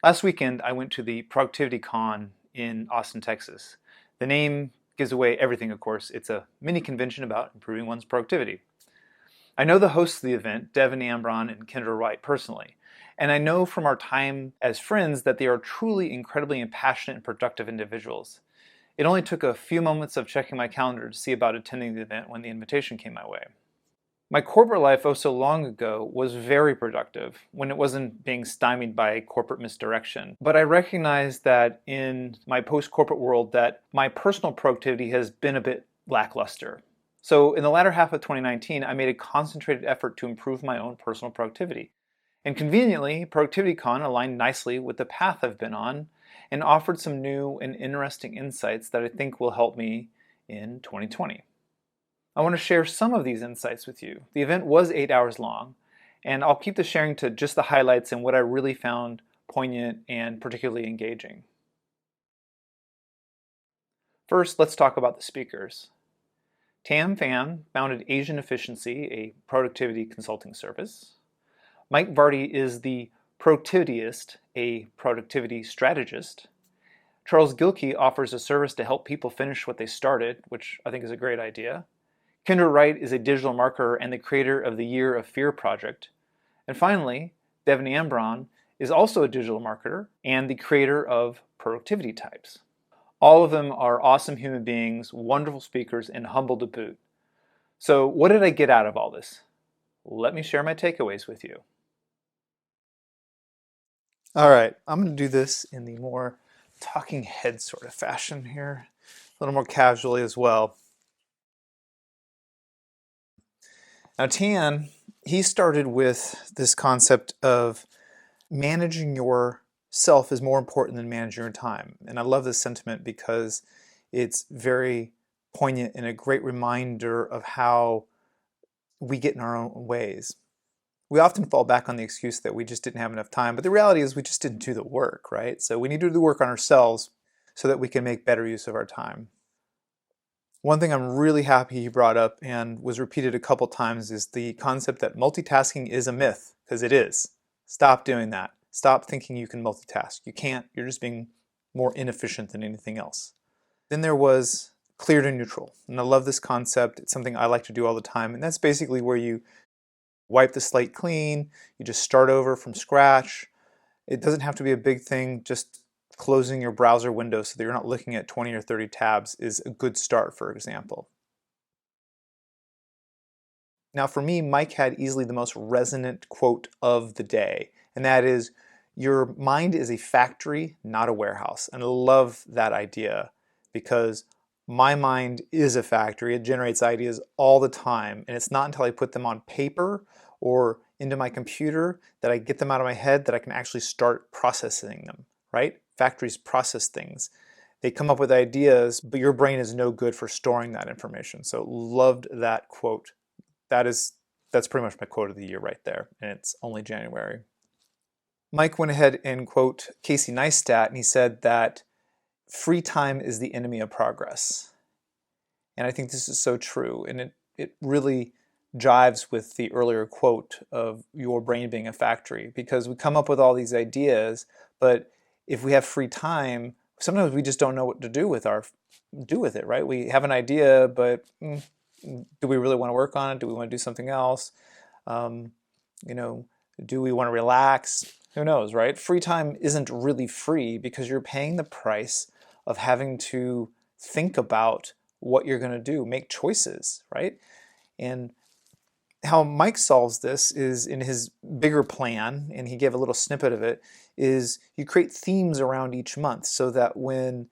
Last weekend, I went to the Productivity Con in Austin, Texas. The name gives away everything, of course. It's a mini convention about improving one's productivity. I know the hosts of the event, Devin Ambron and Kendra Wright, personally, and I know from our time as friends that they are truly incredibly passionate and productive individuals. It only took a few moments of checking my calendar to see about attending the event when the invitation came my way. My corporate life oh so long ago was very productive when it wasn't being stymied by corporate misdirection. But I recognize that in my post-corporate world that my personal productivity has been a bit lackluster. So in the latter half of 2019, I made a concentrated effort to improve my own personal productivity. And conveniently, ProductivityCon aligned nicely with the path I've been on and offered some new and interesting insights that I think will help me in 2020. I want to share some of these insights with you. The event was 8 hours long, and I'll keep the sharing to just the highlights and what I really found poignant and particularly engaging. First, let's talk about the speakers. Tam Pham founded Asian Efficiency, a productivity consulting service. Mike Vardy is the Productivityist, a productivity strategist. Charles Gilkey offers a service to help people finish what they started, which I think is a great idea. Kendra Wright is a digital marketer and the creator of the Year of Fear project. And finally, Devin Ambron is also a digital marketer and the creator of Productivity Types. All of them are awesome human beings, wonderful speakers, and humble to boot. So what did I get out of all this? Let me share my takeaways with you. All right, I'm going to do this in the more talking head sort of fashion here, a little more casually as well. Now, Tan, he started with this concept of managing yourself is more important than managing your time. And I love this sentiment because it's very poignant and a great reminder of how we get in our own ways. We often fall back on the excuse that we just didn't have enough time, but the reality is we just didn't do the work, right? So we need to do the work on ourselves so that we can make better use of our time. One thing I'm really happy he brought up and was repeated a couple times is the concept that multitasking is a myth, because it is. Stop doing that. Stop thinking you can multitask. You can't. You're just being more inefficient than anything else. Then there was clear to neutral, and I love this concept. It's something I like to do all the time, and that's basically where you wipe the slate clean, you just start over from scratch. It doesn't have to be a big thing, just closing your browser window so that you're not looking at 20 or 30 tabs is a good start, for example. Now for me, Mike had easily the most resonant quote of the day, and that is, your mind is a factory, not a warehouse. And I love that idea because my mind is a factory. It generates ideas all the time, and it's not until I put them on paper or into my computer that I get them out of my head that I can actually start processing them, right? Factories process things. They come up with ideas, but your brain is no good for storing that information. So loved that quote. That's pretty much my quote of the year right there, and it's only January. Mike went ahead and quote Casey Neistat, and he said that free time is the enemy of progress. And I think this is so true, and it really jives with the earlier quote of your brain being a factory, because we come up with all these ideas, but if we have free time, sometimes we just don't know what to do with it, right? We have an idea, but do we really want to work on it? Do we want to do something else? Do we want to relax? Who knows, right? Free time isn't really free because you're paying the price of having to think about what you're going to do, make choices, right? And how Mike solves this is in his bigger plan, and he gave a little snippet of it, is you create themes around each month so that when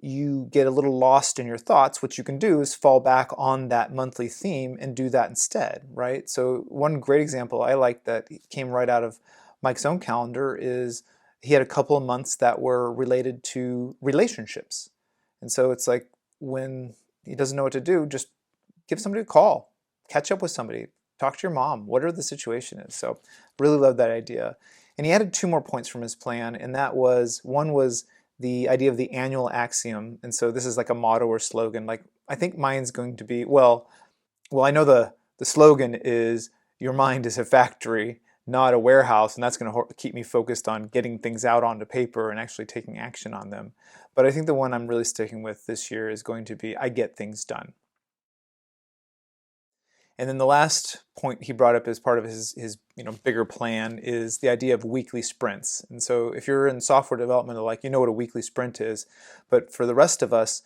you get a little lost in your thoughts, what you can do is fall back on that monthly theme and do that instead, right? So one great example I like that came right out of Mike's own calendar is he had a couple of months that were related to relationships. And so it's like when he doesn't know what to do, just give somebody a call, catch up with somebody, talk to your mom, whatever the situation is. So really love that idea. And he added 2 more points from his plan, and that was, one was the idea of the annual axiom. And so this is like a motto or slogan. Like, I think mine's going to be, well, I know the slogan is your mind is a factory, not a warehouse, and that's going to keep me focused on getting things out onto paper and actually taking action on them. But I think the one I'm really sticking with this year is going to be I get things done. And then the last point he brought up as part of his bigger plan is the idea of weekly sprints. And so if you're in software development, like, you know what a weekly sprint is, but for the rest of us,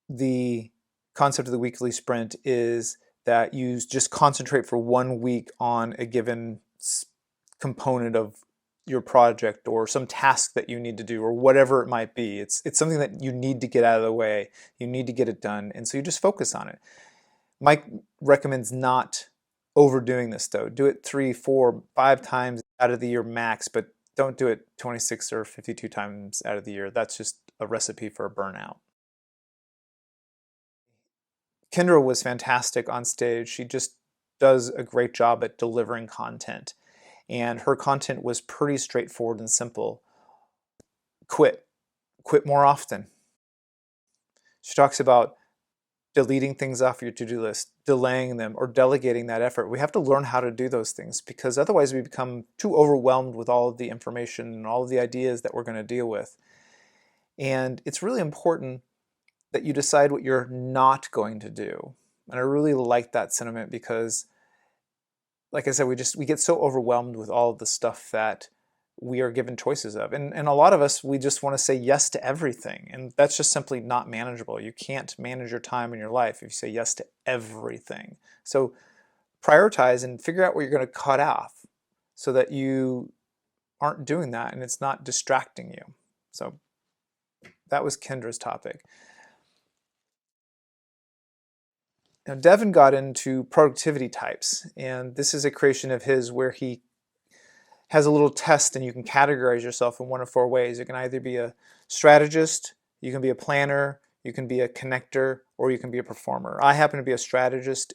the concept of the weekly sprint is that you just concentrate for 1 week on a given component of your project or some task that you need to do or whatever it might be. It's something that you need to get out of the way. You need to get it done. And so you just focus on it. Mike recommends not overdoing this though. Do it 3, 4, 5 times out of the year max, but don't do it 26 or 52 times out of the year. That's just a recipe for a burnout. Kendra was fantastic on stage. She just does a great job at delivering content. And her content was pretty straightforward and simple. Quit. Quit more often. She talks about deleting things off your to-do list, delaying them, or delegating that effort. We have to learn how to do those things because otherwise we become too overwhelmed with all of the information and all of the ideas that we're going to deal with. And it's really important that you decide what you're not going to do. And I really like that sentiment because, like I said, we get so overwhelmed with all of the stuff that we are given choices of. And a lot of us, we just want to say yes to everything. And that's just simply not manageable. You can't manage your time in your life if you say yes to everything. So prioritize and figure out what you're going to cut off so that you aren't doing that and it's not distracting you. So that was Kendra's topic. Now, Devin got into productivity types, and this is a creation of his where he has a little test and you can categorize yourself in 1 of 4 ways. You can either be a strategist, you can be a planner, you can be a connector, or you can be a performer. I happen to be a strategist,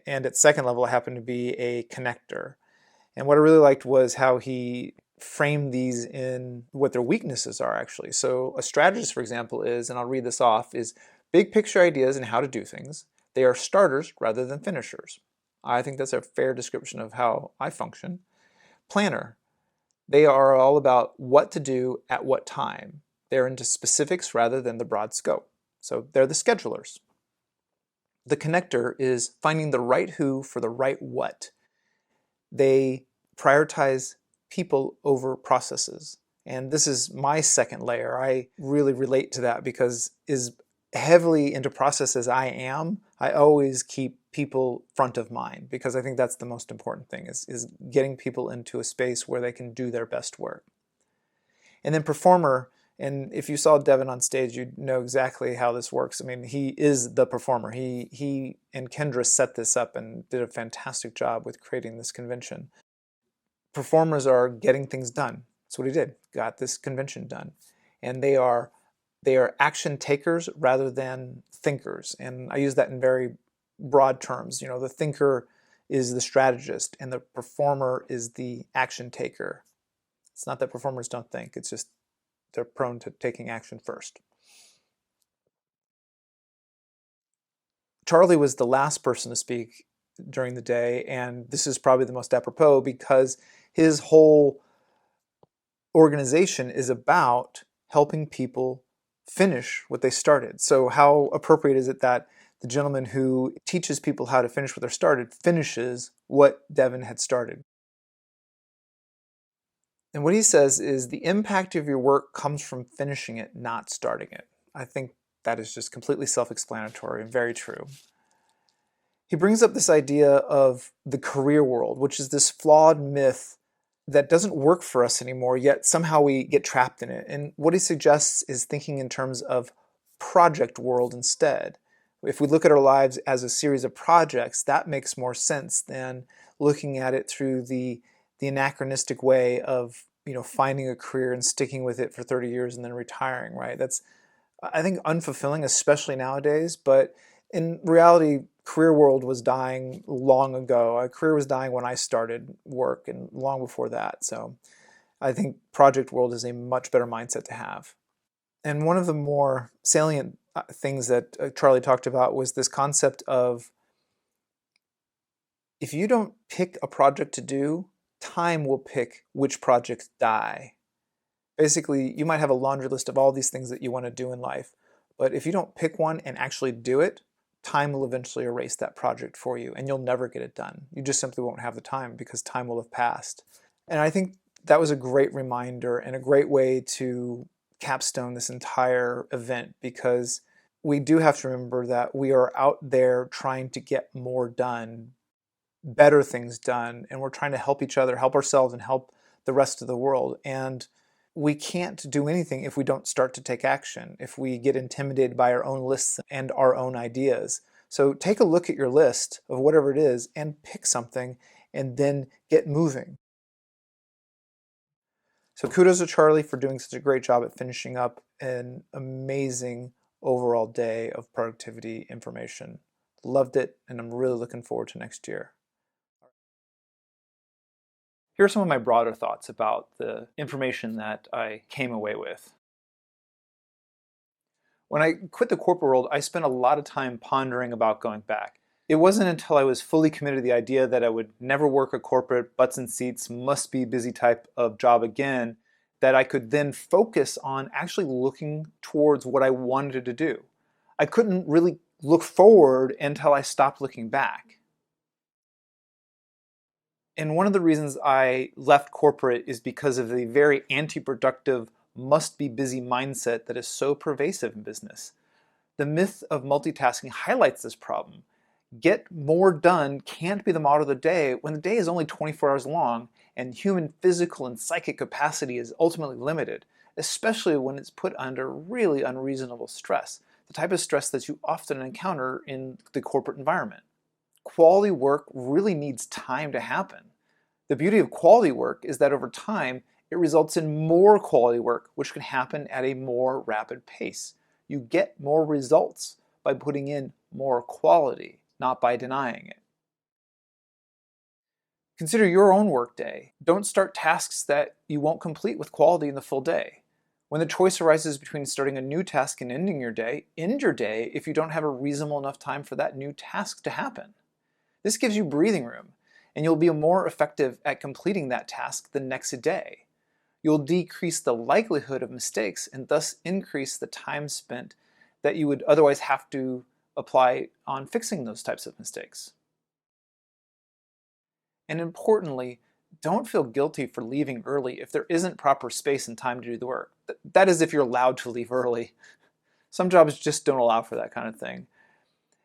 and at second level, I happen to be a connector. And what I really liked was how he framed these in what their weaknesses are, actually. So a strategist, for example, is, and I'll read this off, is big picture ideas and how to do things. They are starters rather than finishers. I think that's a fair description of how I function. Planner. They are all about what to do at what time. They're into specifics rather than the broad scope. So they're the schedulers. The connector is finding the right who for the right what. They prioritize people over processes. And this is my second layer. I really relate to that because as heavily into process as I am, I always keep people front of mind because I think that's the most important thing is getting people into a space where they can do their best work. And then performer, and if you saw Devin on stage, you'd know exactly how this works. I mean, he is the performer. He and Kendra set this up and did a fantastic job with creating this convention. Performers are getting things done. That's what he did, got this convention done. And they are action takers rather than thinkers. And I use that in very broad terms. You know, the thinker is the strategist and the performer is the action taker. It's not that performers don't think, it's just they're prone to taking action first. Charlie was the last person to speak during the day, and this is probably the most apropos because his whole organization is about helping people finish what they started. So how appropriate is it that the gentleman who teaches people how to finish what they started finishes what Devin had started? And what he says is the impact of your work comes from finishing it, not starting it. I think that is just completely self-explanatory and very true. He brings up this idea of the career world, which is this flawed myth that doesn't work for us anymore, yet somehow we get trapped in it. And what he suggests is thinking in terms of project world instead. If we look at our lives as a series of projects, that makes more sense than looking at it through the anachronistic way of finding a career and sticking with it for 30 years and then retiring, right? That's, I think, unfulfilling, especially nowadays. But in reality, career world was dying long ago. A career was dying when I started work and long before that. So I think project world is a much better mindset to have. And one of the more salient things that Charlie talked about was this concept of If you don't pick a project to do, time will pick which projects die. Basically, you might have a laundry list of all these things that you want to do in life, but if you don't pick one and actually do it, time will eventually erase that project for you and you'll never get it done. You just simply won't have the time because time will have passed. And I think that was a great reminder and a great way to capstone this entire event, because we do have to remember that we are out there trying to get more done, better things done, and we're trying to help each other, help ourselves, and help the rest of the world. And we can't do anything if we don't start to take action, if we get intimidated by our own lists and our own ideas. So take a look at your list of whatever it is and pick something and then get moving. So kudos to Charlie for doing such a great job at finishing up an amazing overall day of productivity information. Loved it, and I'm really looking forward to next year. Here are some of my broader thoughts about the information that I came away with. When I quit the corporate world, I spent a lot of time pondering about going back. It wasn't until I was fully committed to the idea that I would never work a corporate, butts and seats, must be busy type of job again, that I could then focus on actually looking towards what I wanted to do. I couldn't really look forward until I stopped looking back. And one of the reasons I left corporate is because of the very anti-productive, must be busy mindset that is so pervasive in business. The myth of multitasking highlights this problem. Get more done can't be the motto of the day when the day is only 24 hours long and human physical and psychic capacity is ultimately limited, especially when it's put under really unreasonable stress, the type of stress that you often encounter in the corporate environment. Quality work really needs time to happen. The beauty of quality work is that over time, it results in more quality work, which can happen at a more rapid pace. You get more results by putting in more quality, not by denying it. Consider your own workday. Don't start tasks that you won't complete with quality in the full day. When the choice arises between starting a new task and ending your day, end your day if you don't have a reasonable enough time for that new task to happen. This gives you breathing room, and you'll be more effective at completing that task the next day. You'll decrease the likelihood of mistakes and thus increase the time spent that you would otherwise have to apply on fixing those types of mistakes. And importantly, don't feel guilty for leaving early if there isn't proper space and time to do the work. That is if you're allowed to leave early. Some jobs just don't allow for that kind of thing.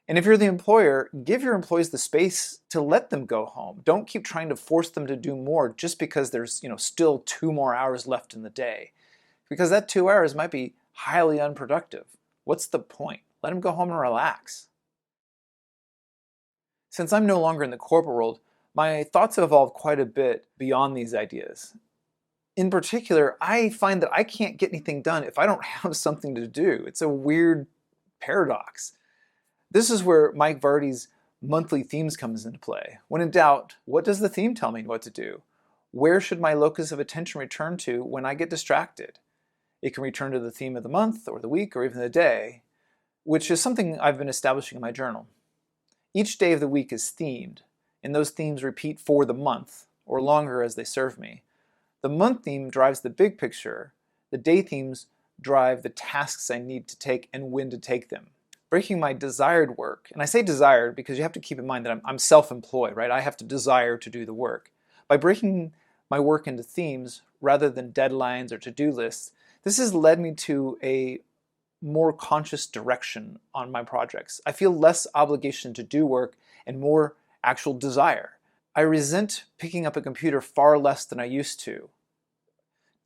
And if you're the employer, give your employees the space to let them go home. Don't keep trying to force them to do more just because there's still 2 more hours left in the day. Because that 2 hours might be highly unproductive. What's the point? Let them go home and relax. Since I'm no longer in the corporate world, my thoughts have evolved quite a bit beyond these ideas. In particular, I find that I can't get anything done if I don't have something to do. It's a weird paradox. This is where Mike Vardy's monthly themes comes into play. When in doubt, what does the theme tell me what to do? Where should my locus of attention return to when I get distracted? It can return to the theme of the month or the week or even the day, which is something I've been establishing in my journal. Each day of the week is themed, and those themes repeat for the month, or longer as they serve me. The month theme drives the big picture. The day themes drive the tasks I need to take and when to take them. Breaking my desired work, and I say desired because you have to keep in mind that I'm self-employed, right? I have to desire to do the work. By breaking my work into themes rather than deadlines or to-do lists, this has led me to a more conscious direction on my projects. I feel less obligation to do work and more actual desire. I resent picking up a computer far less than I used to.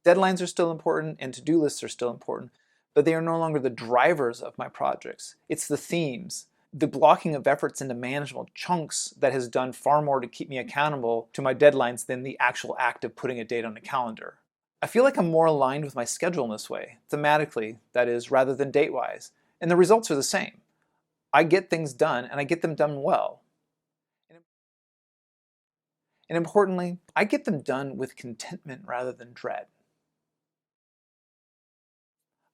Deadlines are still important and to-do lists are still important, but they are no longer the drivers of my projects. It's the themes, the blocking of efforts into manageable chunks that has done far more to keep me accountable to my deadlines than the actual act of putting a date on a calendar. I feel like I'm more aligned with my schedule in this way, thematically, that is, rather than date-wise, and the results are the same. I get things done, and I get them done well. And importantly, I get them done with contentment rather than dread.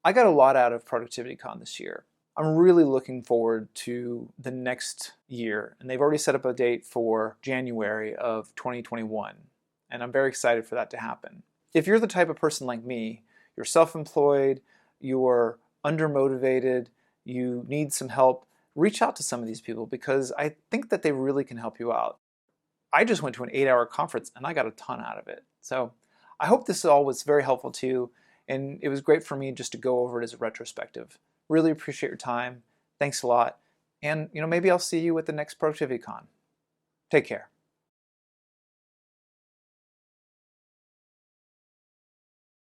I got a lot out of ProductivityCon this year. I'm really looking forward to the next year, and they've already set up a date for January of 2021, and I'm very excited for that to happen. If you're the type of person like me, you're self-employed, you're undermotivated, you need some help, reach out to some of these people because I think that they really can help you out. I just went to an 8-hour conference and I got a ton out of it. So I hope this all was very helpful to you, and it was great for me just to go over it as a retrospective. Really appreciate your time. Thanks a lot. And maybe I'll see you at the next ProductivityCon. Take care.